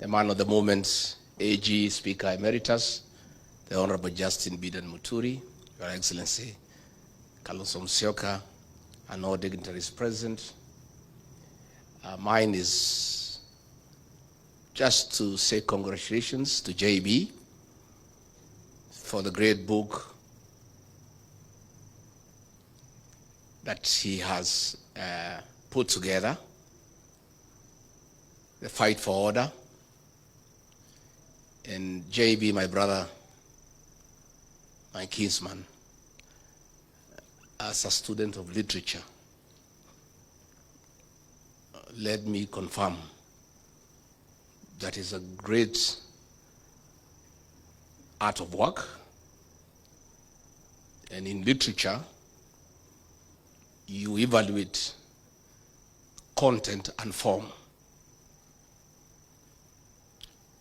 the man of the moment, AG Speaker Emeritus, the Honorable Justin Bidan Muturi, Your Excellency, Kalonzo Musyoka, and all dignitaries present. Mine is just to say congratulations to JB for the great book that he has put together, The Fight for Order. And JB, my brother, my kinsman, as a student of literature, let me confirm that is a great art of work. And in literature, you evaluate content and form.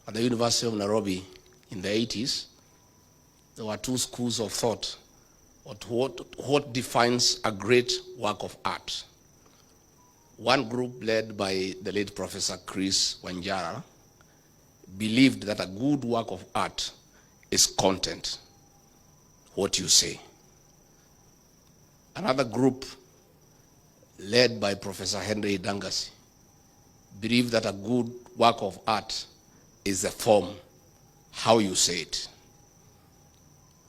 At the University of Nairobi in the 80s, there were two schools of thought on what defines a great work of art. One group led by the late Professor Chris Wanjara believed that a good work of art is content, what you say. Another group led by Professor Henry Dangasi believed that a good work of art is the form, how you say it.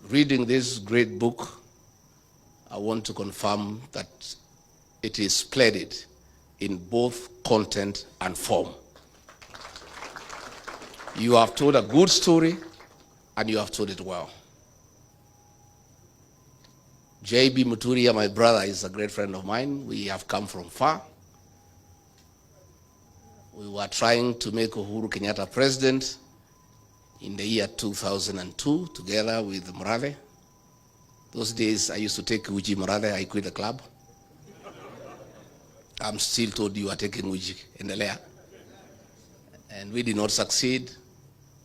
Reading this great book, I want to confirm that it is splendid in both content and form. You have told a good story, and you have told it well. JB Muturi, my brother, is a great friend of mine. We have come from far. We were trying to make Uhuru Kenyatta president in the year 2002, together with Murathe. Those days, I used to take Uji Murathe. I quit the club. I'm still told you are taking Uji in the layer. And we did not succeed.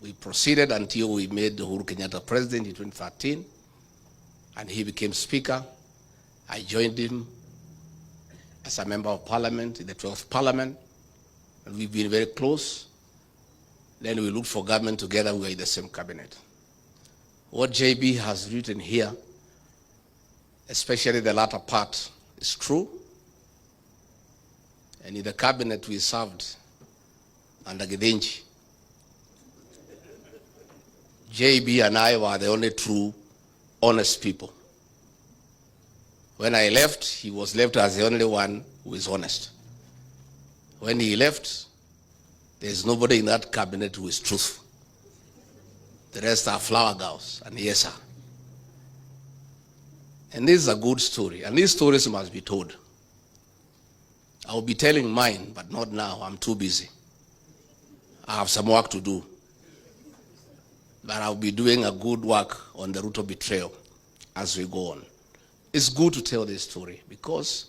We proceeded until we made Uhuru Kenyatta president in 2013, and he became speaker. I joined him as a member of parliament in the 12th parliament, and we've been very close. Then we looked for government together. We were in the same cabinet. What JB has written here, especially the latter part, is true. And in the cabinet we served under 𝐒𝐤𝐴𝐚𝐜𝐻𝐿. JB and I were the only true, honest people. When I left, he was left as the only one who is honest. When he left, there's nobody in that cabinet who is truthful. The rest are flower girls and yes, sir. And this is a good story, and these stories must be told. I will be telling mine, but not now. I'm too busy. I have some work to do. But I'll be doing a good work on the Ruto betrayal as we go on. It's good to tell this story because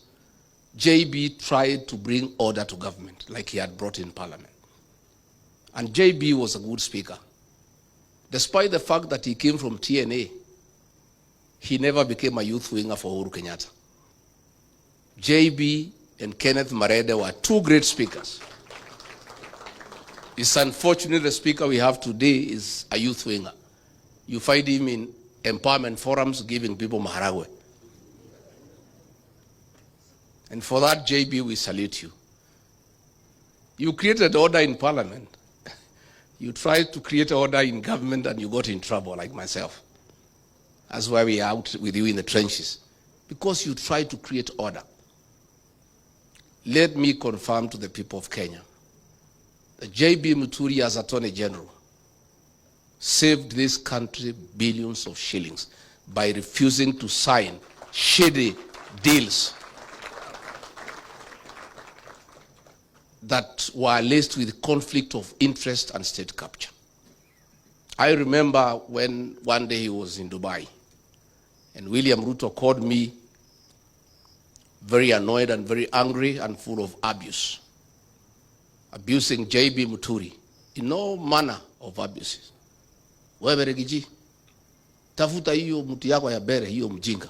JB tried to bring order to government like he had brought in parliament. And JB was a good speaker. Despite the fact that he came from TNA, he never became a youth winger for Uhuru Kenyatta. JB and Kenneth Marede were two great speakers. It's unfortunate the speaker we have today is a youth winger. You find him in empowerment forums giving people maharagwe. And for that, JB, we salute you. You created order in parliament. You tried to create order in government and you got in trouble, like myself. That's why we are out with you in the trenches. Because you tried to create order. Let me confirm to the people of Kenya that JB Muturi as Attorney General saved this country billions of shillings by refusing to sign shady deals that were laced with conflict of interest and state capture. I remember when one day he was in Dubai and William Ruto called me very annoyed and very angry and full of abuse, abusing JB Muturi in all manner of abuses. Wewe Regiji, tafuta hiyo mtu yako ya bere, hiyo mjinga.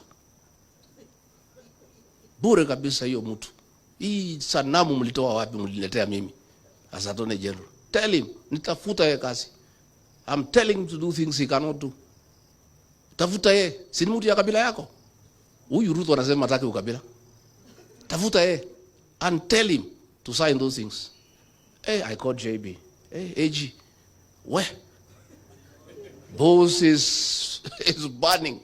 Bure kabisa hiyo mtu. Hii sanamu mlitoa wapi mliletea mimi as Attorney General? Tell him, nitafuta ye kazi. I'm telling him to do things he cannot do. Tafuta ye, si ni mtu ya kabila yako. Huyu Ruto anasema hataki ukabila. Tafuta ye and tell him to sign those things. Hey, I called JB. Hey, AG, where? Boss is burning.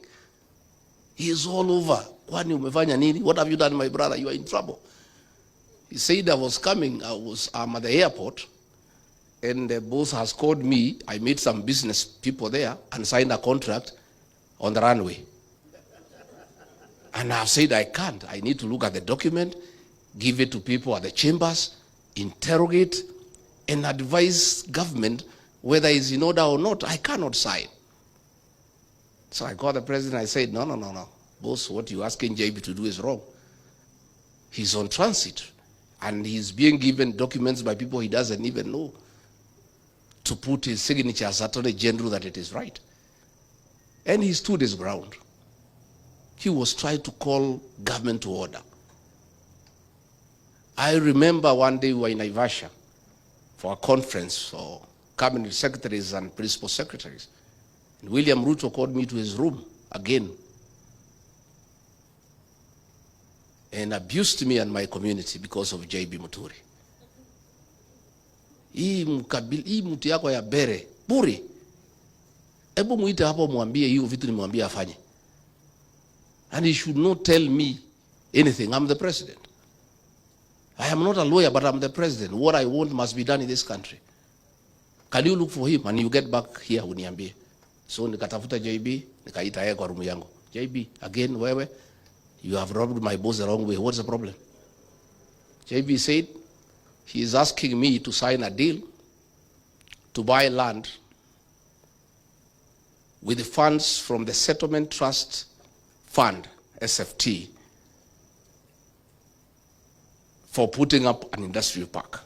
He is all over. Kwani umefanya nini? What have you done, my brother? You are in trouble. He said I was coming. I'm at the airport, and the boss has called me. I met some business people there and signed a contract on the runway. And I've said I can't. I need to look at the document, give it to people at the chambers, interrogate, and advise government whether it's in order or not. I cannot sign. So I called the president. I said, no. Boss, what you're asking JB to do is wrong. He's on transit, and he's being given documents by people he doesn't even know to put his signature as Attorney General that it is right. And he stood his ground. He was trying to call government to order. I remember one day we were in Naivasha for a conference for cabinet secretaries and principal secretaries. And William Ruto called me to his room again and abused me and my community because of JB Muturi. Hii mtu yako ya bere, buri. Ebu muite hapo mwambie hiyo vitu nimwambie afanye. And he should not tell me anything. I'm the president. I am not a lawyer, but I'm the president. What I want must be done in this country. Can you look for him and you get back here uniambie? So nikatafuta JB, nikaita yeye kwa room yangu. JB, again wewe, you have robbed my boss the wrong way. What's the problem? JB said he is asking me to sign a deal to buy land with the funds from the Settlement Trust Fund, SFT, for putting up an industrial park.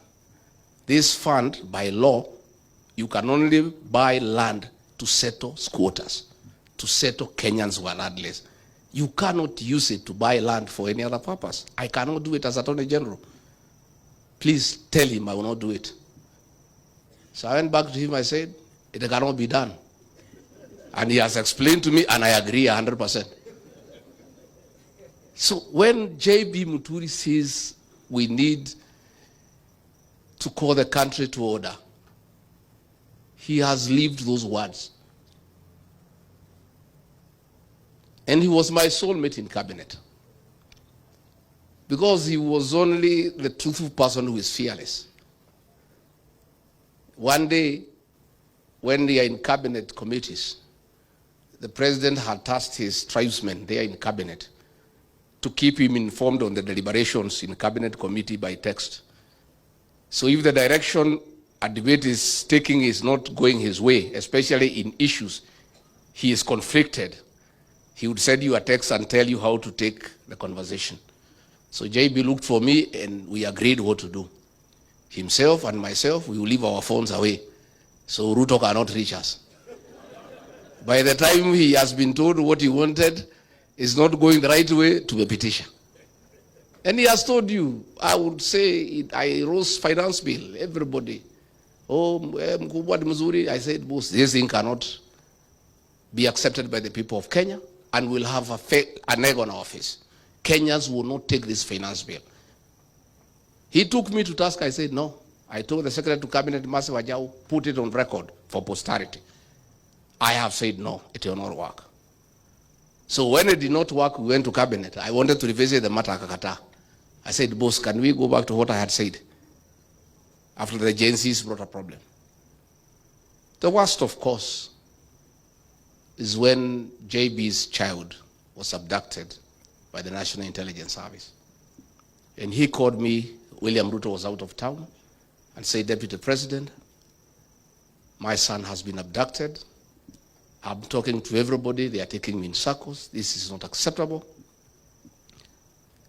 This fund, by law, you can only buy land to settle squatters, to settle Kenyans who are landless. You cannot use it to buy land for any other purpose. I cannot do it as Attorney General. Please tell him I will not do it. So I went back to him, I said, it cannot be done. And he has explained to me, and I agree 100%. So when JB Muturi says we need to call the country to order, he has lived those words. And he was my soulmate in cabinet, because he was only the truthful person who is fearless. One day, when they are in cabinet committees, the president had tasked his tribesmen there in cabinet to keep him informed on the deliberations in cabinet committee by text. So if the direction a debate is taking is not going his way, especially in issues he is conflicted, he would send you a text and tell you how to take the conversation. So JB looked for me and we agreed what to do. Himself and myself, we will leave our phones away so Ruto cannot reach us. By the time he has been told what he wanted is not going the right way, to a petition. And he has told you, I would say, I rose finance bill, everybody. Oh, Muturi, I said, boss, this thing cannot be accepted by the people of Kenya, and we'll have an egg on our face. Kenyans will not take this finance bill. He took me to task. I said, no. I told the Secretary to Cabinet, Mase Wajau, put it on record for posterity. I have said, no, it will not work. So when it did not work, we went to Cabinet. I wanted to revisit the matter, Kakata. I said, boss, can we go back to what I had said after the agencies brought a problem? The worst, of course, is when JB's child was abducted by the National Intelligence Service. And he called me, William Ruto was out of town, and said, Deputy President, my son has been abducted. I'm talking to everybody. They are taking me in circles. This is not acceptable.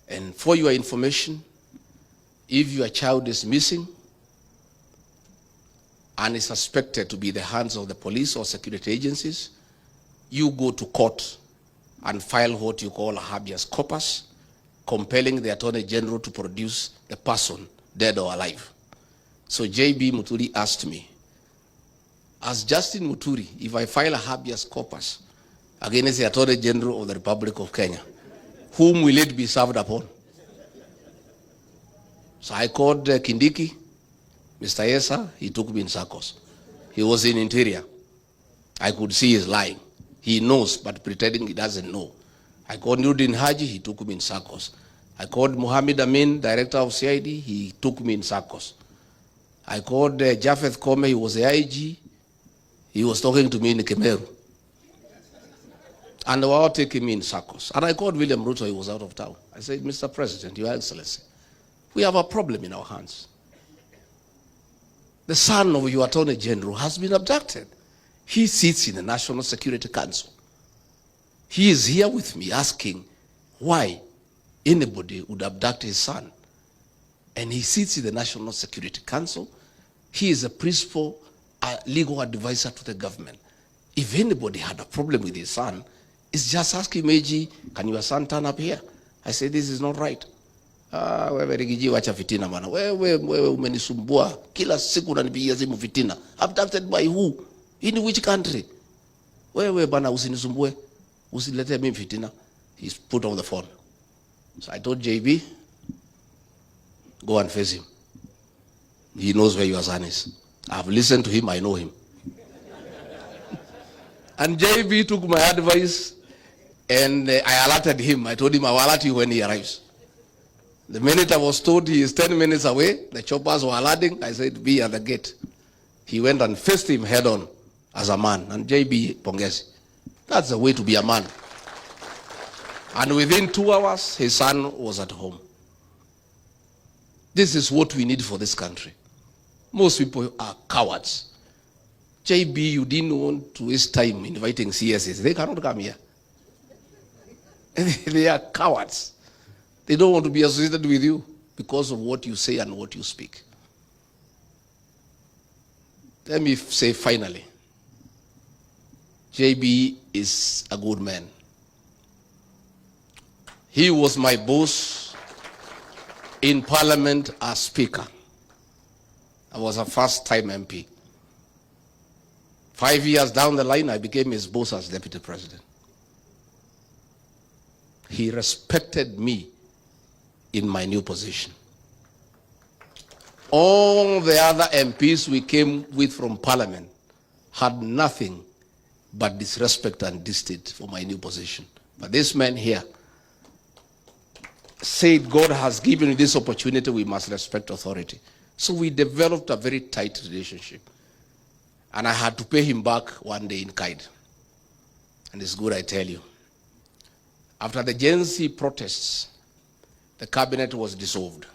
And for your information, if your child is missing and is suspected to be in the hands of the police or security agencies, you go to court and file what you call a habeas corpus, compelling the Attorney General to produce the person, dead or alive. So JB Muturi asked me, as Justin Muturi, if I file a habeas corpus against the Attorney General of the Republic of Kenya, whom will it be served upon? So I called Kindiki, Mr. Yesa, he took me in circles. He was in Interior. I could see he's lying. He knows, but pretending he doesn't know. I called Nurdin Haji, he took me in circles. I called Mohammed Amin, Director of CID, he took me in circles. I called Japheth Kome, he was the IG, he was talking to me in Kemeru. And they were all taking me in circles. And I called William Ruto, he was out of town. I said, Mr. President, Your Excellency, we have a problem in our hands. The son of your Attorney General has been abducted. He sits in the National Security Council. He is here with me asking why anybody would abduct his son. And he sits in the National Security Council. He is a principal legal advisor to the government. If anybody had a problem with his son, it's just asking Meji, can your son turn up here? I said, this is not right. Wewe Rigiji wacha fitina bana. Wewe umenisumbua. Kila siku unanipigia simu fitina. Abducted by who? In which country? Wewe bana usinisumbue. Usilete mimi fitina. He's put on the phone. So I told JB, go and face him. He knows where your son is. I've listened to him, I know him. And JB took my advice and I alerted him. I told him I will alert you when he arrives. The minute I was told he is 10 minutes away, the choppers were alerting, I said, be at the gate. He went and faced him head on as a man. And JB Pongezi, that's the way to be a man. And within 2 hours, his son was at home. This is what we need for this country. Most people are cowards. JB, you didn't want to waste time inviting CSs. They cannot come here. They are cowards. They don't want to be associated with you because of what you say and what you speak. Let me say finally, JB is a good man. He was my boss in Parliament as Speaker. I was a first-time MP. 5 years down the line, I became his boss as Deputy President. He respected me in my new position. All the other MPs we came with from Parliament had nothing but disrespect and distaste for my new position. But this man here said, God has given me this opportunity, we must respect authority. So we developed a very tight relationship. And I had to pay him back one day in kind. And it's good, I tell you. After the Gen Z protests, the cabinet was dissolved.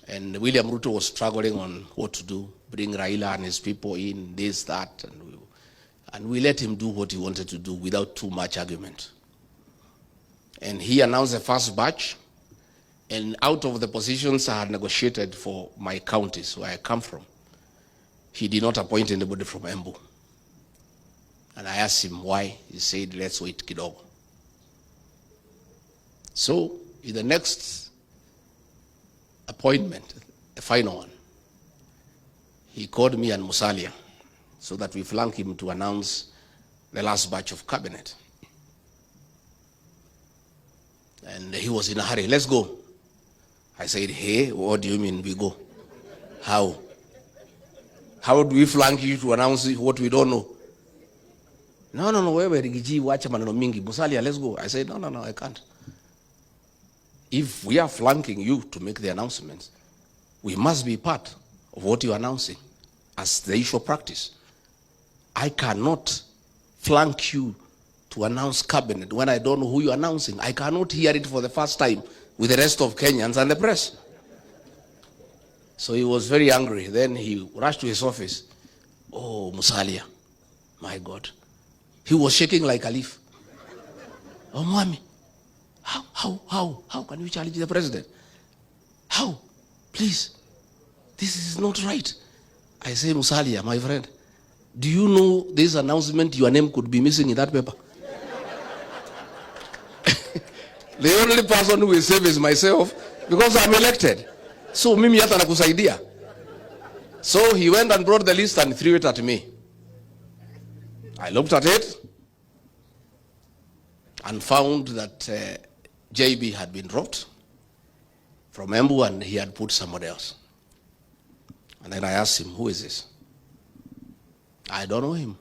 And William Ruto was struggling on what to do, bring Raila and his people in, this, that, and we let him do what he wanted to do without too much argument. And he announced the first batch, and out of the positions I had negotiated for my counties where I come from, he did not appoint anybody from Embu. And I asked him why. He said, let's wait kidogo. So, in the next appointment, the final one, he called me and Musalia so that we flank him to announce the last batch of cabinet. And he was in a hurry, let's go. I said, hey, what do you mean we go? How? How do we flank you to announce what we don't know? No, wewe Rigiji wacha maneno mingi. Musalia, let's go. I said, no, I can't. If we are flanking you to make the announcements, we must be part of what you're announcing as the usual practice. I cannot flank you to announce cabinet when I don't know who you're announcing. I cannot hear it for the first time with the rest of Kenyans and the press. So he was very angry. Then he rushed to his office. Oh, Musalia, my God. He was shaking like a leaf. Oh, Mwami, how can you challenge the president? How? Please, this is not right. I say, Musalia, my friend, do you know this announcement, your name could be missing in that paper? The only person who is safe is myself because I'm elected. So mimi hata nakusaidia. So he went and brought the list and threw it at me. I looked at it and found that JB had been dropped from Embu and he had put somebody else. And then I asked him, who is this? I don't know him.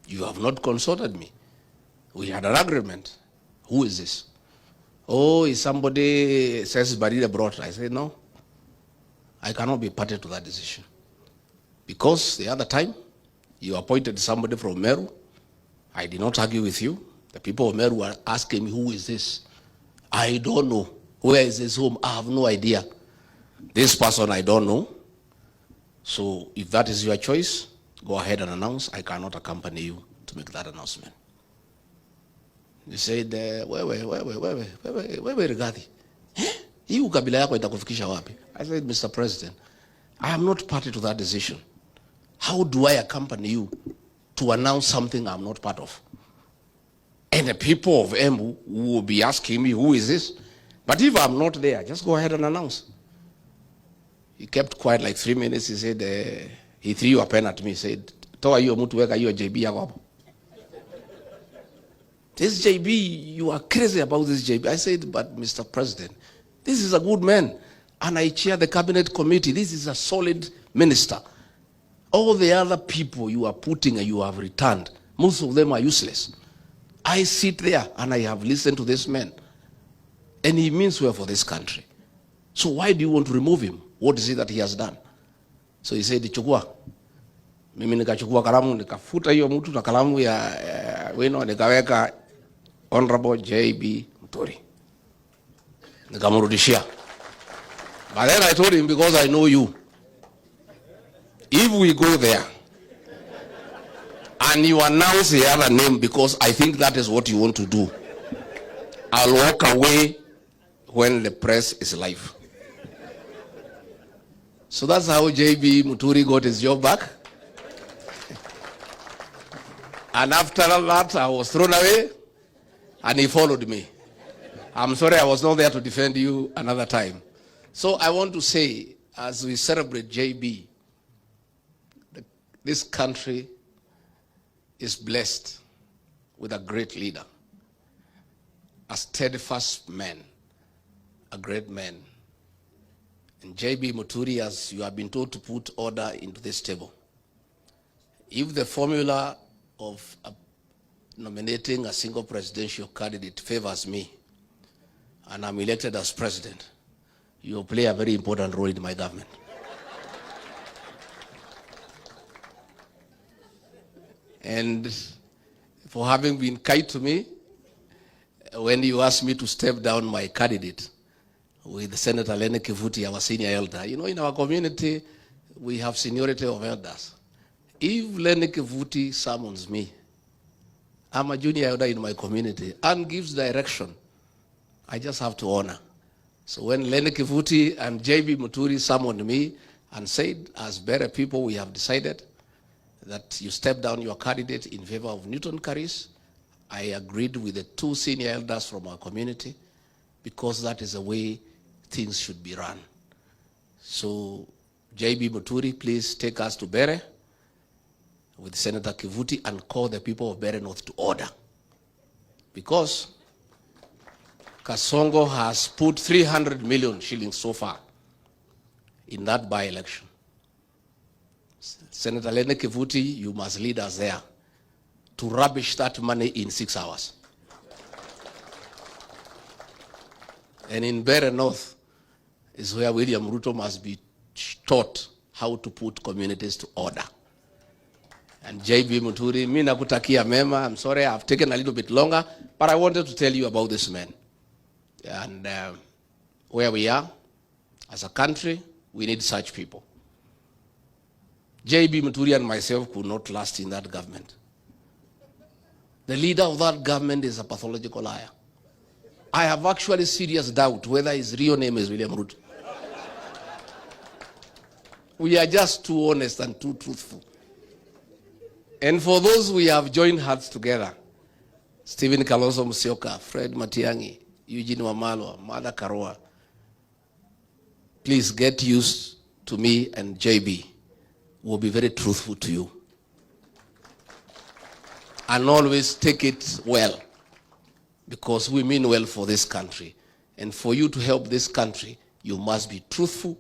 You have not consulted me. We had an agreement. Who is this? Oh, is somebody says Barida brought. I said, no, I cannot be party to that decision. Because the other time, you appointed somebody from Meru. I did not argue with you. The people of Meru were asking me, who is this? I don't know. Where is this home? I have no idea. This person I don't know. So if that is your choice, go ahead and announce. I cannot accompany you to make that announcement. He said, wewe Rigathi. Hii ukabila yako itakufikisha wapi? I said, Mr. President, I am not party to that decision. How do I accompany you to announce something I'm not part of? And the people of Embu will be asking me, who is this? But if I'm not there, just go ahead and announce. He kept quiet like 3 minutes. He said, he threw a pen at me. He said, toa hiyo mtu weka hiyo JB yako hapo. This JB, you are crazy about this JB. I said, but Mr. President, this is a good man. And I chair the cabinet committee. This is a solid minister. All the other people you are putting and you have returned, most of them are useless. I sit there and I have listened to this man. And he means well for this country. So why do you want to remove him? What is it that he has done? So he said, chukua. Mimi nikachukua kalamu, nikafuta hiyo mtu na kalamu ya wino, nikaweka Honorable JB Muturi. Nikamrudishia. But then I told him, because I know you, if we go there and you announce the other name, because I think that is what you want to do, I'll walk away when the press is live. So that's how JB Muturi got his job back. And after that, I was thrown away, and he followed me. I'm sorry I was not there to defend you another time. So I want to say, as we celebrate JB, this country is blessed with a great leader, a steadfast man, a great man. And JB Muturi, as you have been told to put order into this table. If the formula of nominating a single presidential candidate favors me, and I'm elected as president, you will play a very important role in my government. And for having been kind to me, when you asked me to step down my candidate with Senator 𝐒𝐚𝐽𝐻𝐻, our senior elder, you know, in our community, we have seniority of elders. If 𝐒𝐚𝐽𝐻𝐻 summons me, I'm a junior elder in my community, and gives direction, I just have to honor. So when 𝐒𝐚𝐽𝐻𝐻 and JB Muturi summoned me and said, as better people, we have decided that you step down your candidate in favor of Newton Karis, I agreed with the two senior elders from our community, because that is the way things should be run. So JB Muturi, please take us to Bere with Senator Kivuti and call the people of Bere North to order. Because Kasongo has put 300 million shillings so far in that by-election. Senator 𝐒𝐚𝐽𝐻𝐻, you must lead us there to rubbish that money in 6 hours. And in Bere North is where William Ruto must be taught how to put communities to order. And JB Muturi, mimi nakutakia mema. I'm sorry I've taken a little bit longer, but I wanted to tell you about this man. And where we are as a country, we need such people. JB Muturi and myself could not last in that government. The leader of that government is a pathological liar. I have actually serious doubt whether his real name is William Ruto. We are just too honest and too truthful. And for those we have joined hearts together, Stephen Kalonzo Musyoka, Fred Matiang'i, Eugene Wamalwa, Martha Karua, please get used to me and JB. will be very truthful to you. And always take it well, because we mean well for this country. And for you to help this country, you must be truthful,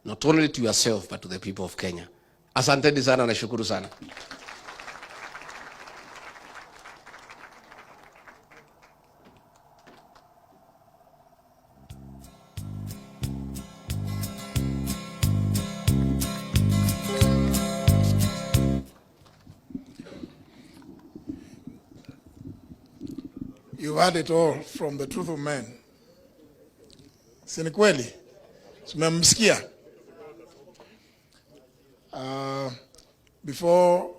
not only to yourself, but to the people of Kenya. Asanteni sana na shukuru sana. You heard it all from the truth of man. Si ni kweli? Tumemsikia. Before